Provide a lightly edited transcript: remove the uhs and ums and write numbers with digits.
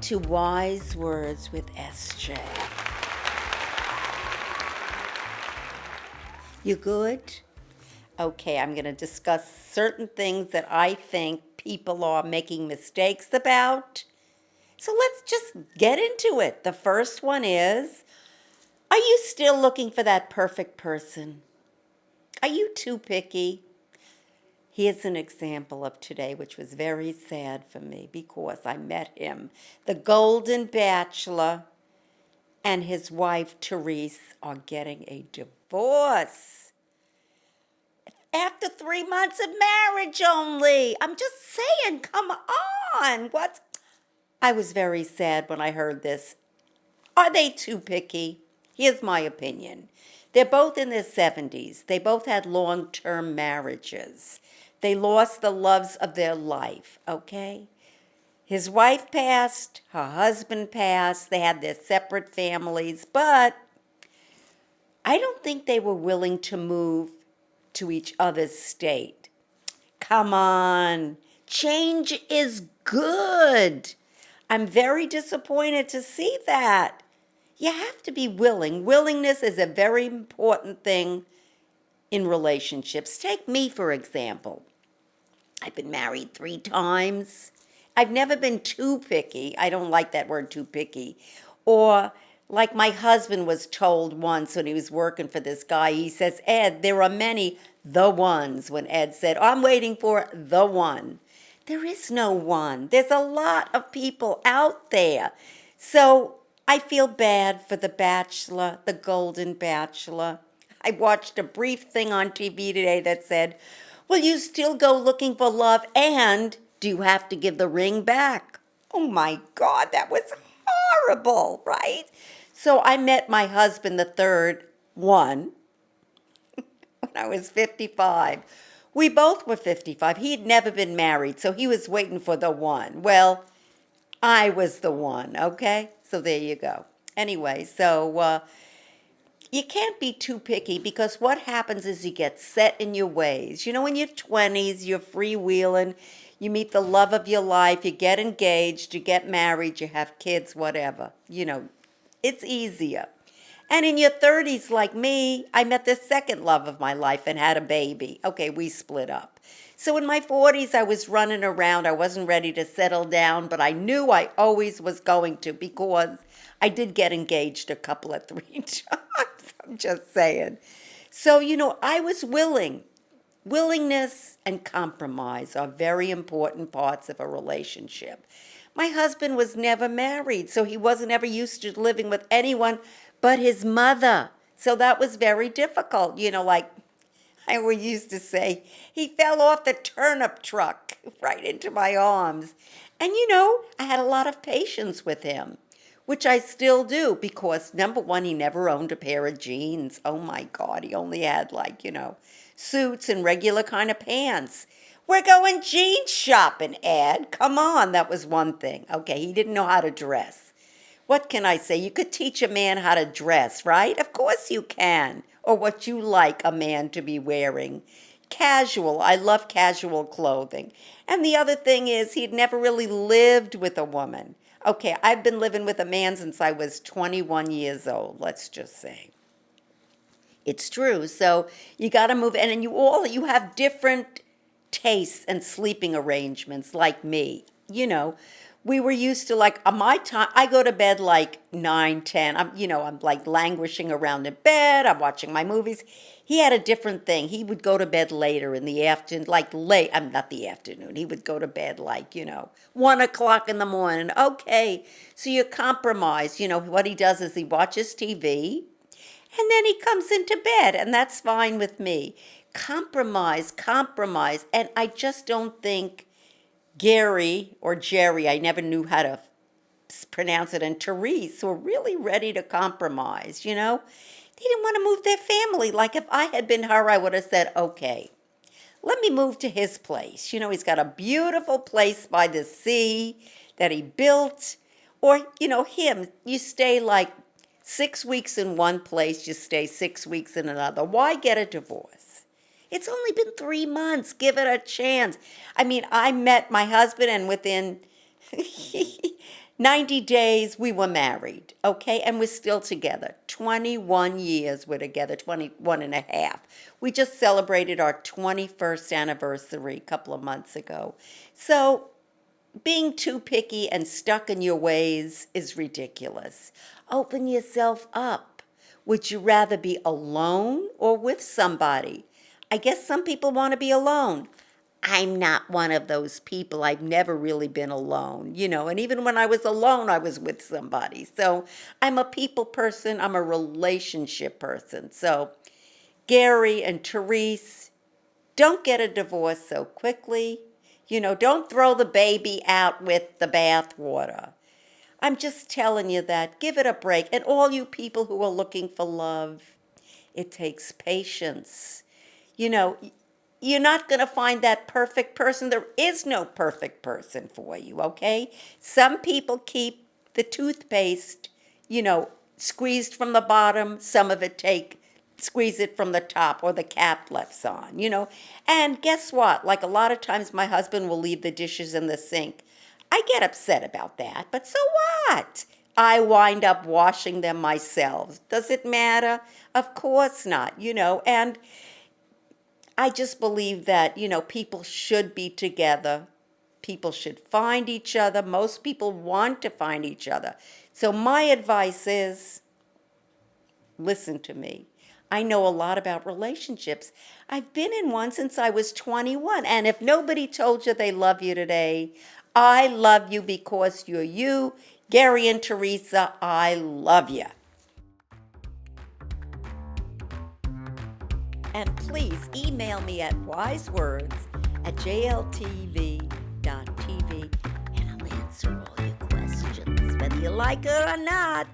to Wise Words with SJ. You good? Okay, I'm going to discuss certain things that I think people are making mistakes about. So let's just get into it. The first one is, are you still looking for that perfect person? Are you too picky? Here's an example of today, which was very sad for me because I met him. The Golden Bachelor and his wife, Therese, are getting a divorce. After 3 months of marriage only. I'm just saying, come on. What? I was very sad when I heard this. Are they too picky? Here's my opinion. They're both in their 70s. They both had long-term marriages. They lost the loves of their life, okay? His wife passed, her husband passed, they had their separate families, but I don't think they were willing to move to each other's state. Come on, change is good. I'm very disappointed to see that. You have to be willing. Willingness is a very important thing in relationships. Take me, for example. I've been married 3 times. I've never been too picky. I don't like that word, too picky. Or like my husband was told once when he was working for this guy, he says, Ed, there are many the ones, when Ed said, I'm waiting for the one. There is no one. There's a lot of people out there. So I feel bad for the Bachelor, the Golden Bachelor. I watched a brief thing on TV today that said, will you still go looking for love, and do you have to give the ring back? Oh my God, that was horrible, right? So I met my husband, the third one, when I was 55. We both were 55. He'd never been married, so he was waiting for the one. Well, I was the one, okay? So there you go. Anyway, so you can't be too picky, because what happens is you get set in your ways. You know, in your 20s, you're freewheeling, you meet the love of your life, you get engaged, you get married, you have kids, whatever. You know, it's easier. And in your 30s, like me, I met the second love of my life and had a baby. Okay, we split up. So in my 40s, I was running around. I wasn't ready to settle down, but I knew I always was going to, because I did get engaged a couple of 3 times. I'm just saying. So, you know, I was willing. Willingness and compromise are very important parts of a relationship. My husband was never married, so he wasn't ever used to living with anyone but his mother. So that was very difficult. You know, like I always used to say, he fell off the turnip truck right into my arms. And you know, I had a lot of patience with him, which I still do, because number one, he never owned a pair of jeans. Oh my God, he only had, like, you know, suits and regular kind of pants. We're going jeans shopping, Ed. Come on, that was one thing. Okay, he didn't know how to dress. What can I say? You could teach a man how to dress, right? Of course you can. Or what you like a man to be wearing. Casual. I love casual clothing. And the other thing is, he'd never really lived with a woman. Okay, I've been living with a man since I was 21 years old, let's just say. It's true. So you got to move, and you have different tastes and sleeping arrangements, like me. You know, we were used to, like, on my time, I go to bed like 9, 10. I'm like languishing around in bed. I'm watching my movies. He had a different thing. He would go to bed later in the afternoon, like late. I'm not the afternoon. He would go to bed like, 1 o'clock in the morning. Okay, so you compromise. You know, what he does is he watches TV, and then he comes into bed, and that's fine with me. Compromise, compromise. And I just don't think Gary or Jerry, I never knew how to pronounce it, and Therese were really ready to compromise, you know? They didn't want to move their family. Like, if I had been her, I would have said, okay, let me move to his place. You know, he's got a beautiful place by the sea that he built. Or, you know, him, you stay like 6 weeks in one place, you stay 6 weeks in another. Why get a divorce? It's only been 3 months. Give it a chance. I mean, I met my husband, and within 90 days we were married, okay? And we're still together. 21 years we're together, 21 and a half. We just celebrated our 21st anniversary a couple of months ago. So being too picky and stuck in your ways is ridiculous. Open yourself up. Would you rather be alone or with somebody? I guess some people want to be alone. I'm not one of those people. I've never really been alone, and even when I was alone, I was with somebody. So I'm a people person, I'm a relationship person. So, Gary and Therese, don't get a divorce so quickly. Don't throw the baby out with the bathwater. I'm just telling you that. Give it a break. And all you people who are looking for love, it takes patience. You know, you're not going to find that perfect person. There is no perfect person for you, okay? Some people keep the toothpaste, squeezed from the bottom. Some of it squeeze it from the top or the cap left's on. And guess what? Like a lot of times my husband will leave the dishes in the sink. I get upset about that, but so what? I wind up washing them myself. Does it matter? Of course not. And I just believe that, people should be together. People should find each other. Most people want to find each other. So my advice is, listen to me. I know a lot about relationships. I've been in one since I was 21. And if nobody told you they love you today, I love you because you're you. Gary and Teresa, I love you. And please email me at wisewords@jltv.tv and I'll answer all your questions, whether you like it or not.